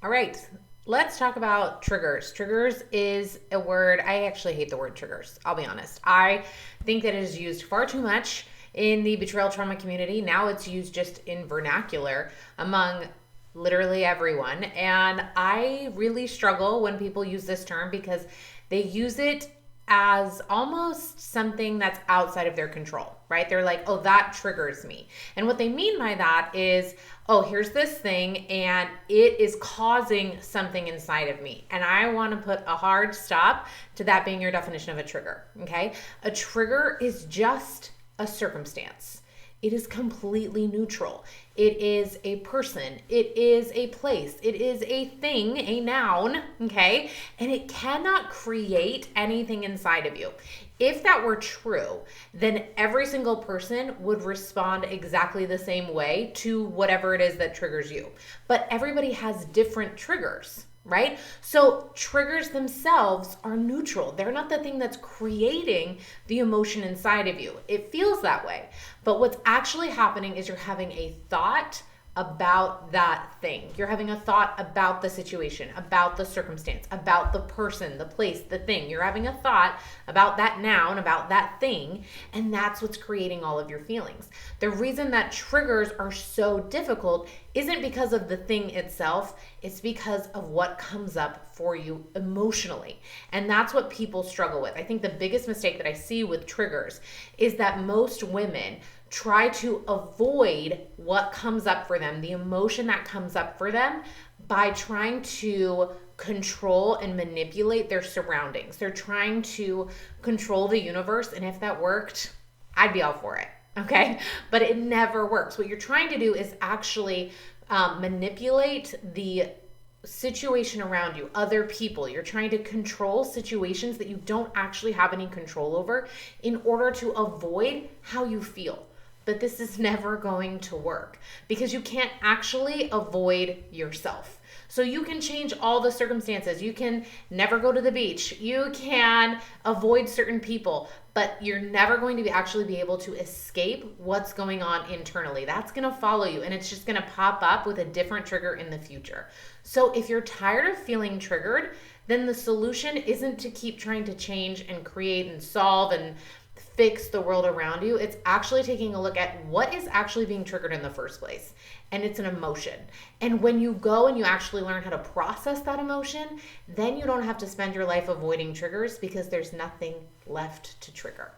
All right, let's talk about triggers. Triggers is a word, I actually hate the word triggers, I'll be honest. I think that it is used far too much in the betrayal trauma community. Now it's used just in vernacular among literally everyone. And I really struggle when people use this term because they use it as almost something that's outside of their control, right? They're like, oh, that triggers me. And what they mean by that is, oh, here's this thing and it is causing something inside of me. And I want to put a hard stop to that being your definition of a trigger, okay? A trigger is just a circumstance. It is completely neutral. It is a person. It is a place. It is a thing, a noun, okay? And it cannot create anything inside of you. If that were true, then every single person would respond exactly the same way to whatever it is that triggers you. But everybody has different triggers, right? So triggers themselves are neutral. They're not the thing that's creating the emotion inside of you. It feels that way. But what's actually happening is you're having a thought about that thing. You're having a thought about the situation, about the circumstance, about the person, the place, the thing. You're having a thought about that noun, about that thing, and that's what's creating all of your feelings. The reason that triggers are so difficult isn't because of the thing itself, it's because of what comes up for you emotionally. And that's what people struggle with. I think the biggest mistake that I see with triggers is that most women try to avoid what comes up for them, the emotion that comes up for them, by trying to control and manipulate their surroundings. They're trying to control the universe, and if that worked, I'd be all for it, okay? But it never works. What you're trying to do is actually manipulate the situation around you, other people. You're trying to control situations that you don't actually have any control over in order to avoid how you feel. But this is never going to work because you can't actually avoid yourself. So you can change all the circumstances. You can never go to the beach. You can avoid certain people, but you're never going to actually be able to escape what's going on internally. That's going to follow you, and it's just going to pop up with a different trigger in the future. So if you're tired of feeling triggered, then the solution isn't to keep trying to change and create and solve and fix the world around you. It's actually taking a look at what is actually being triggered in the first place. And it's an emotion. And when you go and you actually learn how to process that emotion, then you don't have to spend your life avoiding triggers because there's nothing left to trigger.